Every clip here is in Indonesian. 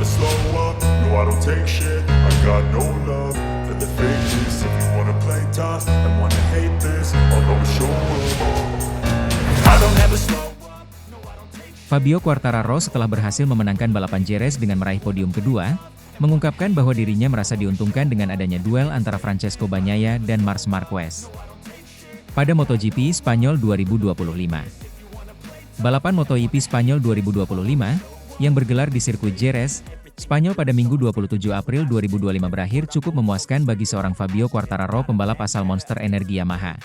slow up, no I don't take shit. I got no love for the fakeness. If you wanna play tough and wanna hate this, I'll always show up. I don't ever slow up, no I don't take shit. Fabio Quartararo setelah berhasil memenangkan balapan Jerez dengan meraih podium kedua, mengungkapkan bahwa dirinya merasa diuntungkan dengan adanya duel antara Francesco Bagnaia dan Marc Marquez pada MotoGP Spanyol 2025. Balapan MotoGP Spanyol 2025, yang bergelar di sirkuit Jerez, Spanyol pada Minggu 27 April 2025 berakhir cukup memuaskan bagi seorang Fabio Quartararo, pembalap asal Monster Energi Yamaha.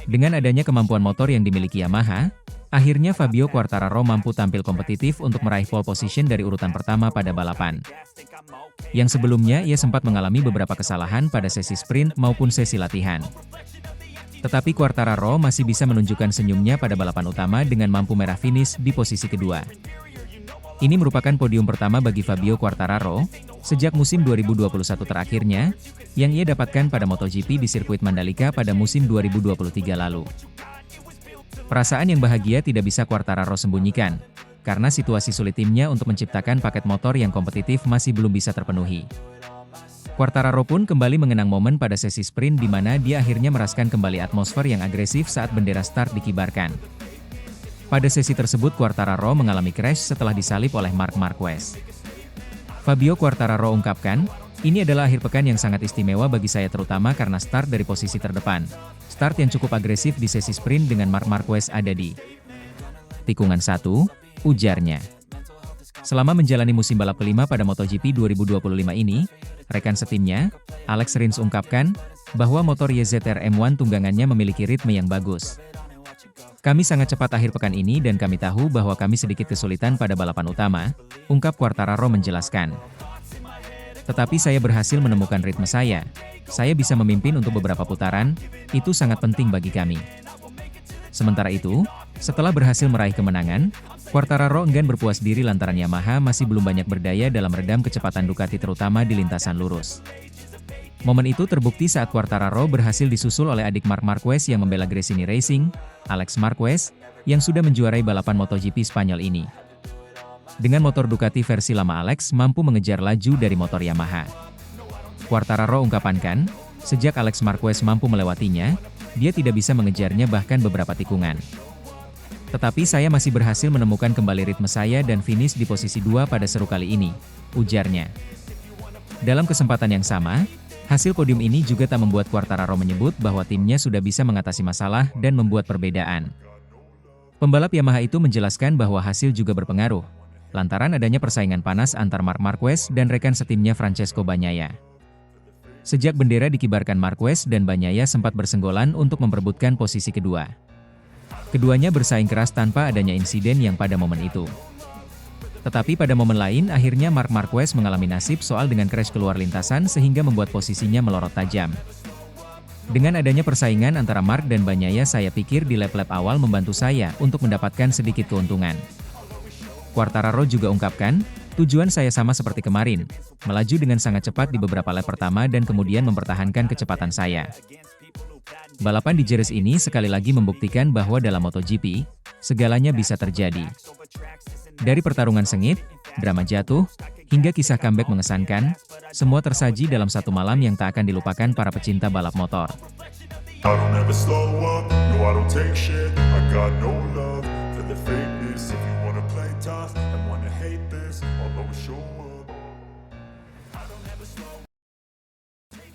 Dengan adanya kemampuan motor yang dimiliki Yamaha, akhirnya Fabio Quartararo mampu tampil kompetitif untuk meraih pole position dari urutan pertama pada balapan. Yang sebelumnya ia sempat mengalami beberapa kesalahan pada sesi sprint maupun sesi latihan. Tetapi Quartararo masih bisa menunjukkan senyumnya pada balapan utama dengan mampu merah finish di posisi kedua. Ini merupakan podium pertama bagi Fabio Quartararo sejak musim 2021 terakhirnya, yang ia dapatkan pada MotoGP di sirkuit Mandalika pada musim 2023 lalu. Perasaan yang bahagia tidak bisa Quartararo sembunyikan, karena situasi sulit timnya untuk menciptakan paket motor yang kompetitif masih belum bisa terpenuhi. Quartararo pun kembali mengenang momen pada sesi sprint di mana dia akhirnya merasakan kembali atmosfer yang agresif saat bendera start dikibarkan. Pada sesi tersebut Quartararo mengalami crash setelah disalip oleh Marc Marquez. Fabio Quartararo ungkapkan, "Ini adalah akhir pekan yang sangat istimewa bagi saya terutama karena start dari posisi terdepan. Start yang cukup agresif di sesi sprint dengan Marc Marquez ada di tikungan 1, ujarnya. Selama menjalani musim balap kelima pada MotoGP 2025 ini, rekan setimnya, Alex Rins ungkapkan, bahwa motor YZR M1 tunggangannya memiliki ritme yang bagus. Kami sangat cepat akhir pekan ini dan kami tahu bahwa kami sedikit kesulitan pada balapan utama, ungkap Quartararo menjelaskan. Tetapi saya berhasil menemukan ritme saya bisa memimpin untuk beberapa putaran, itu sangat penting bagi kami. Sementara itu, setelah berhasil meraih kemenangan, Quartararo enggan berpuas diri lantaran Yamaha masih belum banyak berdaya dalam meredam kecepatan Ducati terutama di lintasan lurus. Momen itu terbukti saat Quartararo berhasil disusul oleh adik Marc Marquez yang membela Gresini Racing, Alex Marquez, yang sudah menjuarai balapan MotoGP Spanyol ini. Dengan motor Ducati versi lama Alex mampu mengejar laju dari motor Yamaha. Quartararo ungkapkan, sejak Alex Marquez mampu melewatinya, dia tidak bisa mengejarnya bahkan beberapa tikungan. Tetapi saya masih berhasil menemukan kembali ritme saya dan finish di posisi 2 pada seru kali ini, ujarnya. Dalam kesempatan yang sama, hasil podium ini juga tak membuat Quartararo menyebut bahwa timnya sudah bisa mengatasi masalah dan membuat perbedaan. Pembalap Yamaha itu menjelaskan bahwa hasil juga berpengaruh, lantaran adanya persaingan panas antar Marc Marquez dan rekan setimnya Francesco Bagnaia. Sejak bendera dikibarkan Marquez dan Bagnaia sempat bersenggolan untuk memperebutkan posisi kedua. Keduanya bersaing keras tanpa adanya insiden yang pada momen itu. Tetapi pada momen lain akhirnya Marc Marquez mengalami nasib soal dengan crash keluar lintasan sehingga membuat posisinya melorot tajam. Dengan adanya persaingan antara Marc dan Bagnaia saya pikir di lap-lap awal membantu saya untuk mendapatkan sedikit keuntungan. Quartararo juga ungkapkan, tujuan saya sama seperti kemarin, melaju dengan sangat cepat di beberapa lap pertama dan kemudian mempertahankan kecepatan saya. Balapan di Jerez ini sekali lagi membuktikan bahwa dalam MotoGP, segalanya bisa terjadi. Dari pertarungan sengit, drama jatuh, hingga kisah comeback mengesankan, semua tersaji dalam satu malam yang tak akan dilupakan para pecinta balap motor. I don't ever slow up, no I don't take shit. I got no love for the fakeness. If you wanna play tough and wanna hate this, I'll always show up.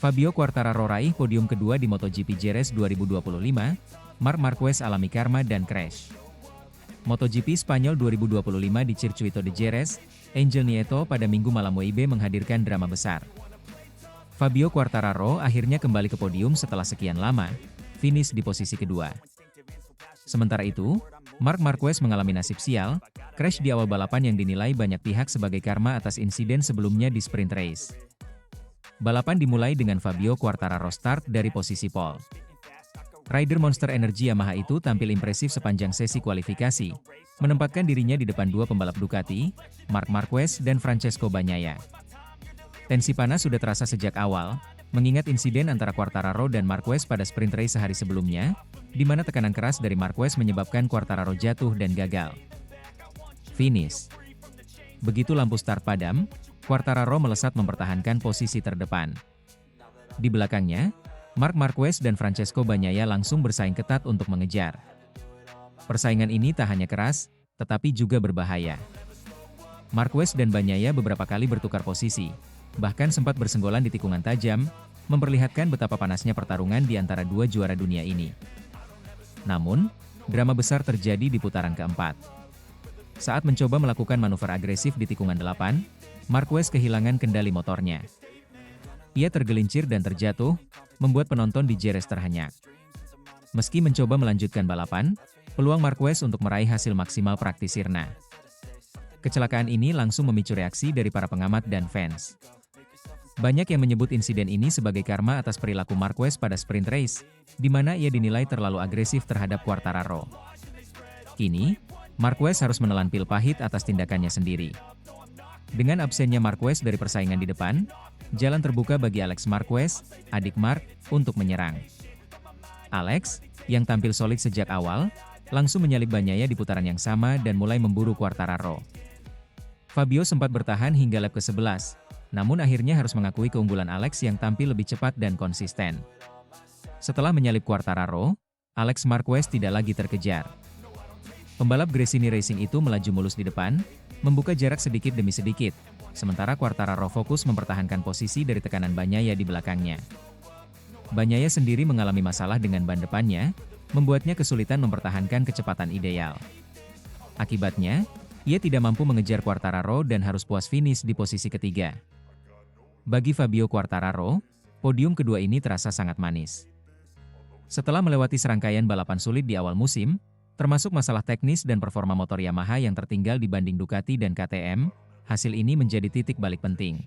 Fabio Quartararo raih podium kedua di MotoGP Jerez 2025, Marc Marquez alami karma dan crash. MotoGP Spanyol 2025 di Circuito de Jerez, Angel Nieto pada Minggu malam WIB menghadirkan drama besar. Fabio Quartararo akhirnya kembali ke podium setelah sekian lama, finish di posisi kedua. Sementara itu, Marc Marquez mengalami nasib sial, crash di awal balapan yang dinilai banyak pihak sebagai karma atas insiden sebelumnya di sprint race. Balapan dimulai dengan Fabio Quartararo start dari posisi pole. Rider Monster Energi Yamaha itu tampil impresif sepanjang sesi kualifikasi, menempatkan dirinya di depan dua pembalap Ducati, Marc Marquez dan Francesco Bagnaia. Tensi panas sudah terasa sejak awal, mengingat insiden antara Quartararo dan Marquez pada sprint race sehari sebelumnya, di mana tekanan keras dari Marquez menyebabkan Quartararo jatuh dan gagal. Finish. Begitu lampu start padam, Quartararo melesat mempertahankan posisi terdepan. Di belakangnya, Marc Marquez dan Francesco Bagnaia langsung bersaing ketat untuk mengejar. Persaingan ini tak hanya keras, tetapi juga berbahaya. Marquez dan Bagnaia beberapa kali bertukar posisi, bahkan sempat bersenggolan di tikungan tajam, memperlihatkan betapa panasnya pertarungan di antara dua juara dunia ini. Namun, drama besar terjadi di putaran keempat. Saat mencoba melakukan manuver agresif di tikungan 8, Marquez kehilangan kendali motornya. Ia tergelincir dan terjatuh, membuat penonton di Jerez terhenyak. Meski mencoba melanjutkan balapan, peluang Marquez untuk meraih hasil maksimal praktis sirna. Kecelakaan ini langsung memicu reaksi dari para pengamat dan fans. Banyak yang menyebut insiden ini sebagai karma atas perilaku Marquez pada sprint race, di mana ia dinilai terlalu agresif terhadap Quartararo. Kini, Marquez harus menelan pil pahit atas tindakannya sendiri. Dengan absennya Marquez dari persaingan di depan, jalan terbuka bagi Alex Marquez, adik Marc, untuk menyerang. Alex, yang tampil solid sejak awal, langsung menyalip Bagnaia di putaran yang sama dan mulai memburu Quartararo. Fabio sempat bertahan hingga lap ke-11, namun akhirnya harus mengakui keunggulan Alex yang tampil lebih cepat dan konsisten. Setelah menyalip Quartararo, Alex Marquez tidak lagi terkejar. Pembalap Gresini Racing itu melaju mulus di depan, membuka jarak sedikit demi sedikit, sementara Quartararo fokus mempertahankan posisi dari tekanan Bagnaia di belakangnya. Bagnaia sendiri mengalami masalah dengan ban depannya, membuatnya kesulitan mempertahankan kecepatan ideal. Akibatnya, ia tidak mampu mengejar Quartararo dan harus puas finish di posisi ketiga. Bagi Fabio Quartararo, podium kedua ini terasa sangat manis. Setelah melewati serangkaian balapan sulit di awal musim, termasuk masalah teknis dan performa motor Yamaha yang tertinggal dibanding Ducati dan KTM, hasil ini menjadi titik balik penting.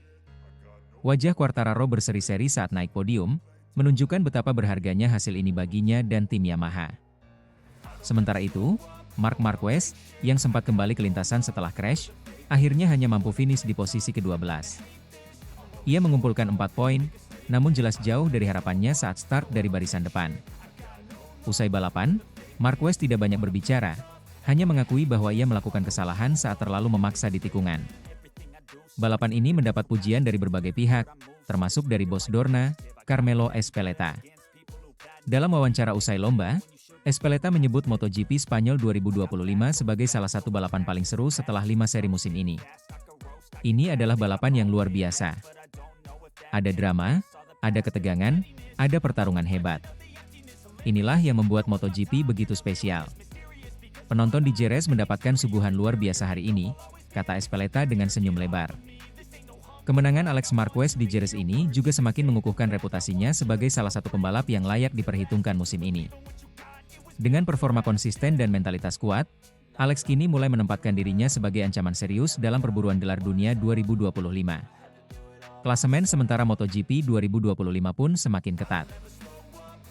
Wajah Quartararo berseri-seri saat naik podium, menunjukkan betapa berharganya hasil ini baginya dan tim Yamaha. Sementara itu, Marc Marquez, yang sempat kembali ke lintasan setelah crash, akhirnya hanya mampu finish di posisi ke-12. Ia mengumpulkan 4 poin, namun jelas jauh dari harapannya saat start dari barisan depan. Usai balapan, Marquez tidak banyak berbicara, hanya mengakui bahwa ia melakukan kesalahan saat terlalu memaksa di tikungan. Balapan ini mendapat pujian dari berbagai pihak, termasuk dari bos Dorna, Carmelo Ezpeleta. Dalam wawancara usai lomba, Ezpeleta menyebut MotoGP Spanyol 2025 sebagai salah satu balapan paling seru setelah 5 seri musim ini. Ini adalah balapan yang luar biasa. Ada drama, ada ketegangan, ada pertarungan hebat. Inilah yang membuat MotoGP begitu spesial. Penonton di Jerez mendapatkan suguhan luar biasa hari ini, kata Ezpeleta dengan senyum lebar. Kemenangan Alex Marquez di Jerez ini juga semakin mengukuhkan reputasinya sebagai salah satu pembalap yang layak diperhitungkan musim ini. Dengan performa konsisten dan mentalitas kuat, Alex kini mulai menempatkan dirinya sebagai ancaman serius dalam perburuan gelar dunia 2025. Klasemen sementara MotoGP 2025 pun semakin ketat.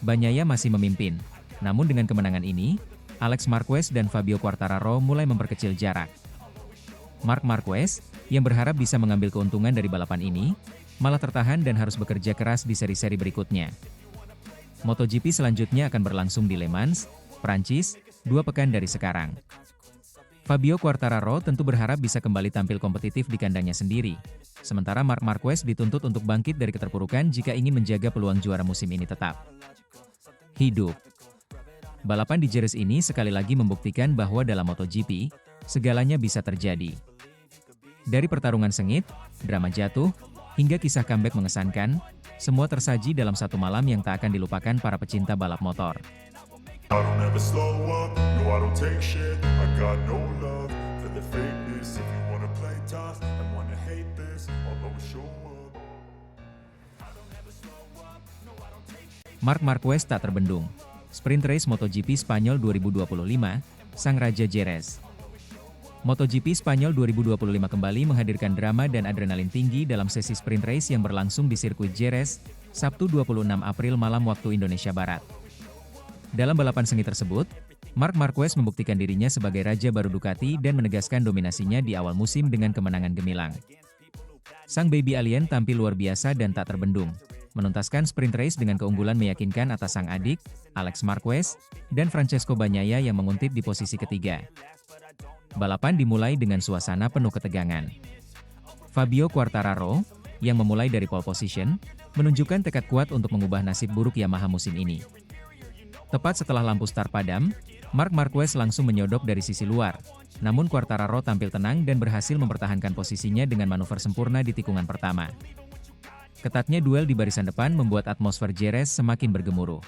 Bagnaia masih memimpin, namun dengan kemenangan ini, Alex Marquez dan Fabio Quartararo mulai memperkecil jarak. Marc Marquez, yang berharap bisa mengambil keuntungan dari balapan ini, malah tertahan dan harus bekerja keras di seri-seri berikutnya. MotoGP selanjutnya akan berlangsung di Le Mans, Prancis, 2 pekan dari sekarang. Fabio Quartararo tentu berharap bisa kembali tampil kompetitif di kandangnya sendiri, sementara Marc Marquez dituntut untuk bangkit dari keterpurukan jika ingin menjaga peluang juara musim ini tetap hidup. Balapan di Jerez ini sekali lagi membuktikan bahwa dalam MotoGP, segalanya bisa terjadi. Dari pertarungan sengit, drama jatuh, hingga kisah comeback mengesankan, semua tersaji dalam satu malam yang tak akan dilupakan para pecinta balap motor. I don't ever slow up, no I don't take shit. I got no love for the fakeness. If you wanna play tough and wanna hate this, I'll always show up. Marc Marquez tak terbendung. Sprint Race MotoGP Spanyol 2025, Sang Raja Jerez. MotoGP Spanyol 2025 kembali menghadirkan drama dan adrenalin tinggi dalam sesi sprint race yang berlangsung di sirkuit Jerez, Sabtu 26 April malam waktu Indonesia Barat. Dalam balapan sengit tersebut, Marc Marquez membuktikan dirinya sebagai raja baru Ducati dan menegaskan dominasinya di awal musim dengan kemenangan gemilang. Sang baby alien tampil luar biasa dan tak terbendung, menuntaskan sprint race dengan keunggulan meyakinkan atas sang adik, Alex Marquez, dan Francesco Bagnaia yang menguntit di posisi ketiga. balapan dimulai dengan suasana penuh ketegangan. Fabio Quartararo, yang memulai dari pole position, menunjukkan tekad kuat untuk mengubah nasib buruk Yamaha musim ini. Tepat setelah lampu start padam, Marc Marquez langsung menyodok dari sisi luar, namun Quartararo tampil tenang dan berhasil mempertahankan posisinya dengan manuver sempurna di tikungan pertama. Ketatnya duel di barisan depan membuat atmosfer Jerez semakin bergemuruh.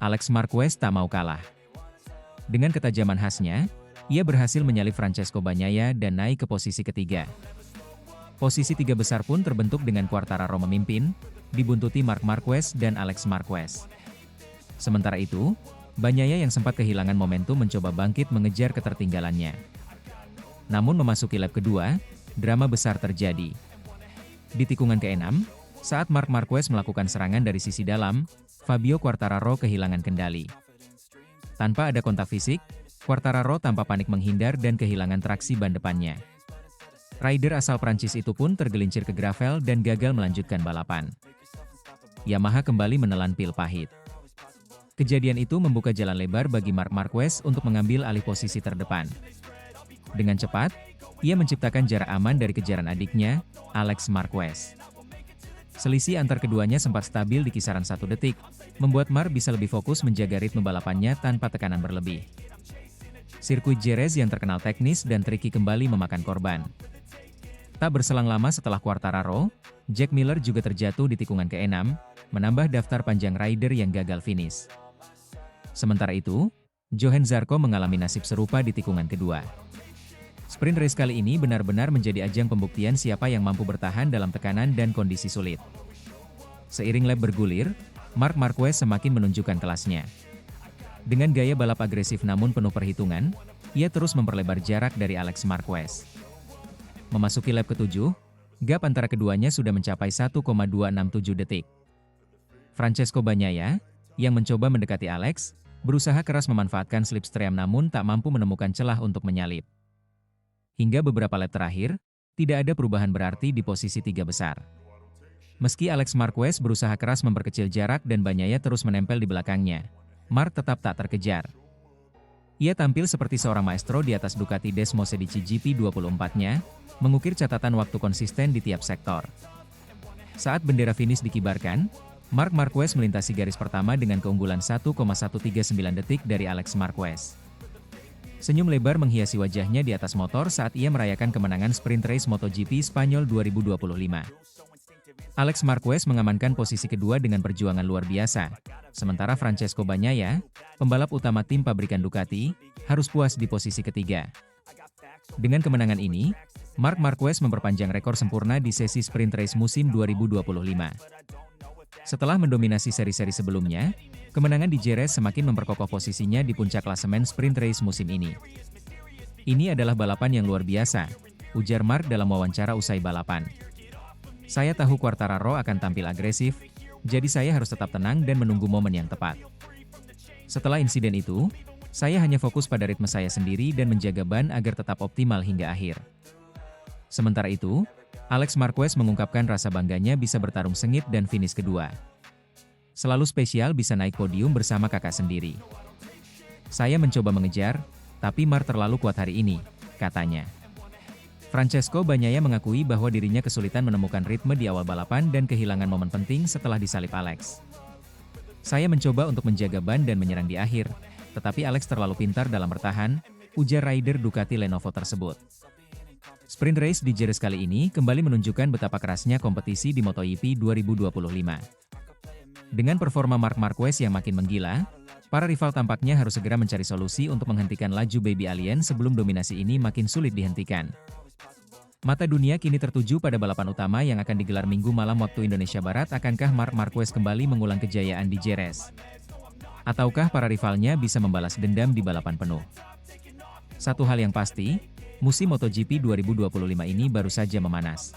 Alex Marquez tak mau kalah. Dengan ketajaman khasnya, ia berhasil menyalip Francesco Bagnaia dan naik ke posisi ketiga. Posisi tiga besar pun terbentuk dengan Quartararo memimpin, dibuntuti Marc Marquez dan Alex Marquez. Sementara itu, Bagnaia yang sempat kehilangan momentum mencoba bangkit mengejar ketertinggalannya. Namun memasuki lap kedua, drama besar terjadi. Di tikungan ke-6, saat Marc Marquez melakukan serangan dari sisi dalam, Fabio Quartararo kehilangan kendali. Tanpa ada kontak fisik, Quartararo tanpa panik menghindar dan kehilangan traksi ban depannya. Rider asal Prancis itu pun tergelincir ke gravel dan gagal melanjutkan balapan. Yamaha kembali menelan pil pahit. Kejadian itu membuka jalan lebar bagi Marc Marquez untuk mengambil alih posisi terdepan. Dengan cepat, ia menciptakan jarak aman dari kejaran adiknya, Alex Marquez. Selisih antar keduanya sempat stabil di kisaran 1 detik, membuat Marc bisa lebih fokus menjaga ritme balapannya tanpa tekanan berlebih. Sirkuit Jerez yang terkenal teknis dan triki kembali memakan korban. Tak berselang lama setelah Quartararo, Jack Miller juga terjatuh di tikungan ke-6, menambah daftar panjang rider yang gagal finish. Sementara itu, Johan Zarco mengalami nasib serupa di tikungan kedua. Sprint race kali ini benar-benar menjadi ajang pembuktian siapa yang mampu bertahan dalam tekanan dan kondisi sulit. Seiring lap bergulir, Marc Marquez semakin menunjukkan kelasnya. Dengan gaya balap agresif namun penuh perhitungan, ia terus memperlebar jarak dari Alex Marquez. Memasuki lap ke-7, gap antara keduanya sudah mencapai 1,267 detik. Francesco Bagnaia, yang mencoba mendekati Alex, berusaha keras memanfaatkan slipstream namun tak mampu menemukan celah untuk menyalip. Hingga beberapa lap terakhir, tidak ada perubahan berarti di posisi tiga besar. Meski Alex Marquez berusaha keras memperkecil jarak dan Bagnaia terus menempel di belakangnya, Marc tetap tak terkejar. Ia tampil seperti seorang maestro di atas Ducati Desmosedici GP24-nya, mengukir catatan waktu konsisten di tiap sektor. Saat bendera finish dikibarkan, Marc Marquez melintasi garis pertama dengan keunggulan 1,139 detik dari Alex Marquez. Senyum lebar menghiasi wajahnya di atas motor saat ia merayakan kemenangan sprint race MotoGP Spanyol 2025. Alex Marquez mengamankan posisi kedua dengan perjuangan luar biasa, sementara Francesco Bagnaia, pembalap utama tim pabrikan Ducati, harus puas di posisi ketiga. Dengan kemenangan ini, Marc Marquez memperpanjang rekor sempurna di sesi sprint race musim 2025. Setelah mendominasi seri-seri sebelumnya, kemenangan di Jerez semakin memperkokoh posisinya di puncak klasemen sprint race musim ini. Ini adalah balapan yang luar biasa, ujar Marc dalam wawancara usai balapan. Saya tahu Quartararo akan tampil agresif, jadi saya harus tetap tenang dan menunggu momen yang tepat. Setelah insiden itu, saya hanya fokus pada ritme saya sendiri dan menjaga ban agar tetap optimal hingga akhir. Sementara itu, Alex Marquez mengungkapkan rasa bangganya bisa bertarung sengit dan finish kedua. Selalu spesial bisa naik podium bersama kakak sendiri. Saya mencoba mengejar, tapi Marc terlalu kuat hari ini, katanya. Francesco Bagnaia mengakui bahwa dirinya kesulitan menemukan ritme di awal balapan dan kehilangan momen penting setelah disalip Alex. Saya mencoba untuk menjaga ban dan menyerang di akhir, tetapi Alex terlalu pintar dalam bertahan, ujar rider Ducati Lenovo tersebut. Sprint race di Jerez kali ini kembali menunjukkan betapa kerasnya kompetisi di MotoGP 2025. Dengan performa Marc Marquez yang makin menggila, para rival tampaknya harus segera mencari solusi untuk menghentikan laju Baby Alien sebelum dominasi ini makin sulit dihentikan. Mata dunia kini tertuju pada balapan utama yang akan digelar Minggu malam waktu Indonesia Barat. Akankah Marc Marquez kembali mengulang kejayaan di Jerez? Ataukah para rivalnya bisa membalas dendam di balapan penuh? Satu hal yang pasti, musim MotoGP 2025 ini baru saja memanas.